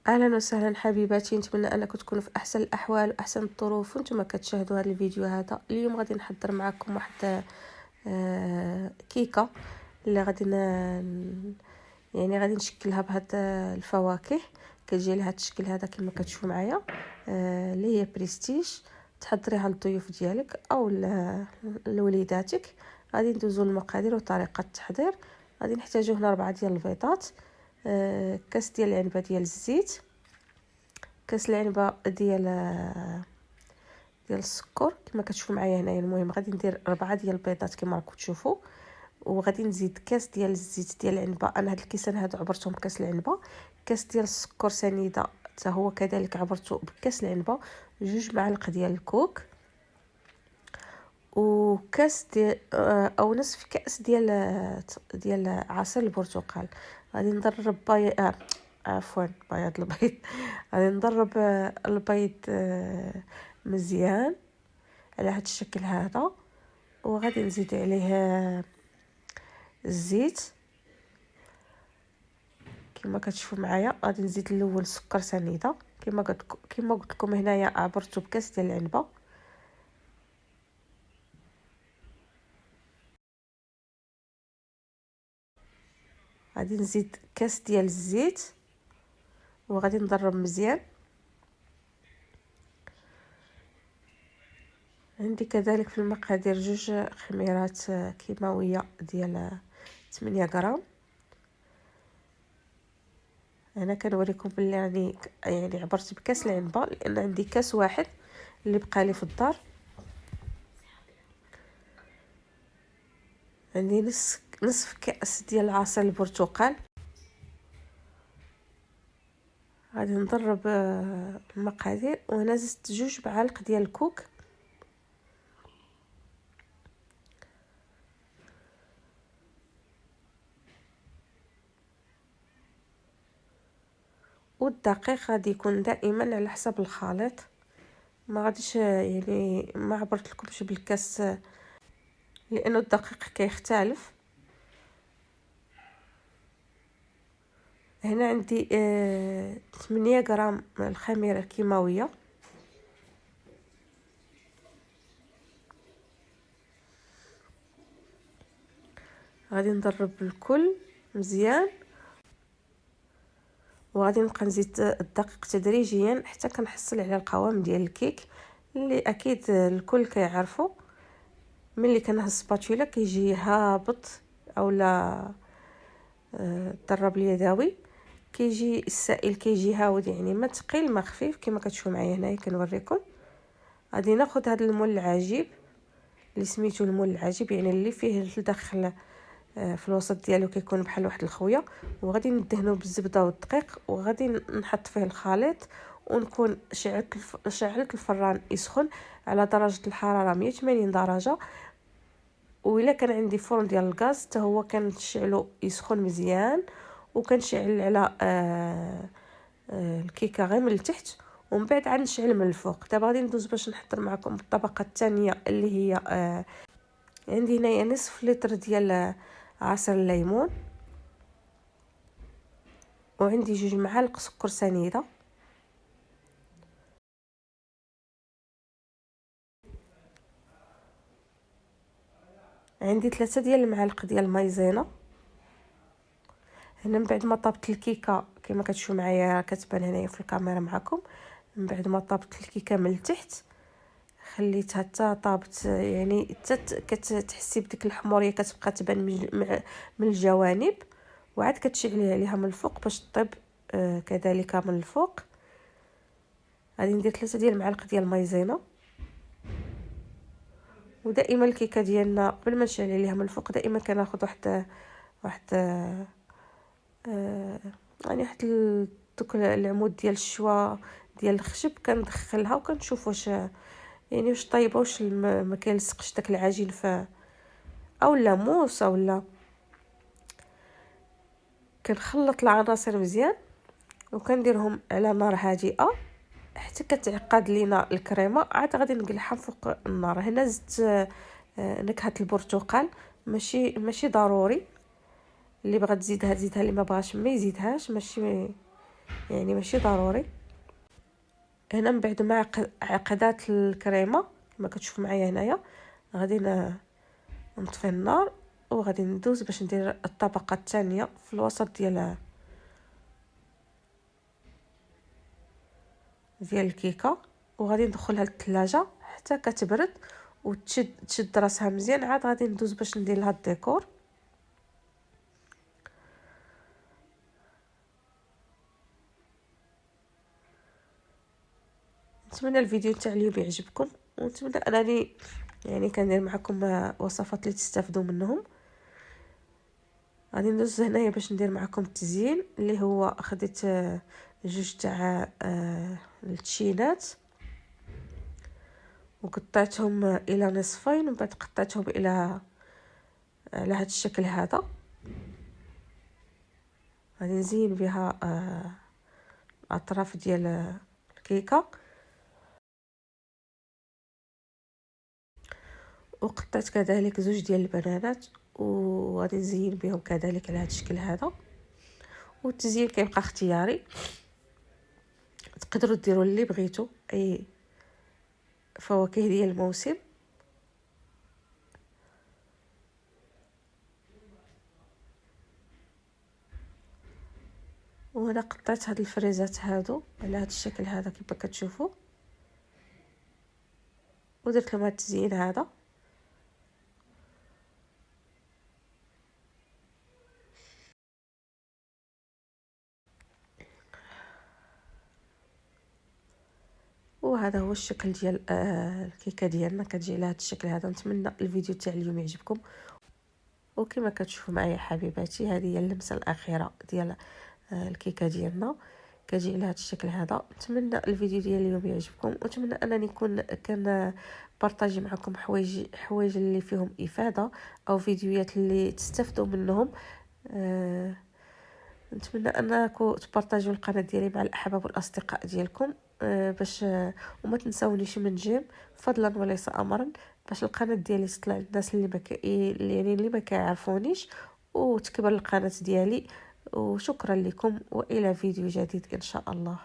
اهلا وسهلا حبيباتي، نتمنى انكم تكونوا في احسن الاحوال واحسن الظروف وانتم كتشاهدوا هذا الفيديو. هذا اليوم غادي نحضر معكم واحد كيكه اللي غادي نشكلها بهاد الفواكه. كتجي على هذا الشكل هذا كما كتشوفوا معايا، اللي هي بريستيج. تحضريها للضيوف ديالك او لوليداتك. غادي ندوزو للمقادير وطريقه التحضير. غادي نحتاجو هنا 4 ديال البيضات، كاس ديال العنبه ديال الزيت، كاس العنبه ديال السكر كما كتشوفوا معايا هنايا. المهم غادي ندير 4 ديال البيضات كما راكم تشوفوا، وغادي نزيد كاس ديال الزيت ديال العنبه. انا هاد الكيسان هادو عبرتهم بكاس العنبه. كاس ديال السكر سنيده حتى هو كذلك عبرته بكاس العنبه. 2 معالق ديال الكوك، وكاس ديال او نصف كاس ديال عصير البرتقال. غادي نضرب عفوا بياض البيض. غادي نضرب البيض مزيان على هذا الشكل هذا، وغادي نزيد عليه الزيت كما كتشوفوا معايا. غادي نزيد الاول سكر سنيده كما قلت لكم هنايا عبرته بكاس ديال العنبه. غادي نزيد كاس ديال الزيت وغادي نضرب مزيان. عندي كذلك في المقادير 2 خميرات كيماويه ديال 8 غرام. انا كنوريكم بلي يعني عبرت بكاس العنبه لان عندي كاس واحد اللي بقى لي في الدار. عندي نصف كاس ديال عصير البرتقال. غادي نضرب المقادير، وانا زدت 2 معالق ديال الكوك. والدقيق غادي يكون دائما على حسب الخليط. ما غاديش يعني ما عبرت لكمش بالكاس لانه الدقيق كيختلف. هنا عندي 8 غرام الخميره الكيماويه. غادي نضرب الكل مزيان، وغادي نبقى نزيد الدقيق تدريجيا حتى كنحصل على القوام ديال الكيك اللي اكيد الكل كيعرفوا. ملي كنهز سباتولا كيجي هابط اولا الضرب اليدوي، كيجي السائل كيجي هاود، يعني ما ثقيل ما خفيف كما كتشوفوا معايا هنايا كنوريكم. غادي ناخذ هذا المول العجيب اللي سميتو المول العجيب، يعني اللي فيه الدخل في الوسط ديالو كيكون بحال واحد الخويه، وغادي ندهنو بالزبده والدقيق، وغادي نحط فيه الخليط، ونكون شعلت الفران يسخن على درجه الحراره 180 درجه. وإلا كان عندي فرن ديال الغاز حتى هو كنشعلو يسخن مزيان، وكنشعل على الكيكه غير من التحت، ومن بعد عاد نشعل من الفوق. دابا غادي ندوز باش نحضر معكم الطبقه الثانيه اللي هي عندي هنايا نصف لتر ديال عصير الليمون، وعندي 2 معالق سكر سنيده، عندي 3 ديال المعالق ديال المايزينا. هنا من بعد ما طابت الكيكه كما كتشوفوا معايا كتبان هنايا في الكاميرا معكم، من بعد ما طابت الكيكه من التحت خليتها حتى طابت، يعني حتى كتحسي بديك الحموريه كتبقى تبان من الجوانب، وعاد كتشعلي عليها من الفوق باش طيب كذلك من الفوق. غادي ندير 3 ديال المعالق ديال المايزينا. ودائما الكيكه ديالنا قبل ما نشعل عليها من الفوق دائما كناخذ واحد يعني واحد دوك العمود ديال الشوا ديال الخشب كندخلها وكنشوف واش يعني واش طيبه، واش ما كيلصقش داك العجين اولا موس اولا. كنخلط العناصر مزيان وكنديرهم على نار هادئه حتى كتعقد لينا الكريمه. عاد غادي نقلعها فوق النار. هنا زدت نكهه البرتقال، ماشي ضروري، اللي بغات تزيدها تزيدها، اللي ما بغاش ما يزيدهاش، ماشي يعني ماشي ضروري. هنا من بعد مع عقدات الكريمه كما كتشوف معايا هنايا، غادي نطفي النار وغادي ندوز باش ندير الطبقه الثانيه في الوسط ديال الكيكه، وغادي ندخلها للثلاجه حتى كتبرد وتشد راسها مزيان. عاد غادي ندوز باش ندير لها الديكور. نتمنى الفيديو تاع اليوم يعجبكم، ونتمنى انني يعني كندير معكم وصفات اللي تستافدوا منهم. غادي ندوز هنايا باش ندير معكم التزيين، اللي هو خديت جوج تاع التشينات وقطعتهم الى نصفين، ومن بعد قطعتهم الى على هذا الشكل هذا. غادي نزين بها اطراف ديال الكيكه. وقطعت كذلك زوج ديال البنانات وغادي نزين بهم كذلك على هذا الشكل هذا. والتزيين كيبقى اختياري، تقدروا ديروا اللي بغيتوا، اي فواكه ديال الموسم. وانا قطعت هاد الفريزات هادو على هاد الشكل هذا كيف كتشوفوا، ودرت لهم هاد التزيين هذا. وهذا هو الشكل ديال الكيكه ديالنا، كتجي على هذا الشكل هذا. نتمنى الفيديو تاع اليوم يعجبكم، وكما كتشوفوا معايا حبيباتي هذه هي اللمسه الاخيره ديال الكيكه ديالنا، كتجي على هذا الشكل هذا. نتمنى الفيديو ديال اليوم يعجبكم، ونتمنى انني نكون بارطاجي معكم حوايج اللي فيهم افاده او فيديوهات اللي تستافدوا منهم. نتمنى انكم تبارطاجوا القناه ديالي مع الاحباب والاصدقاء ديالكم، باش وما تنساونيش من جيم فضلا وليس امرا، باش القناه ديالي تطلع للناس اللي ما كيعرفونيش وتكبر القناه ديالي. وشكرا لكم، والى فيديو جديد ان شاء الله.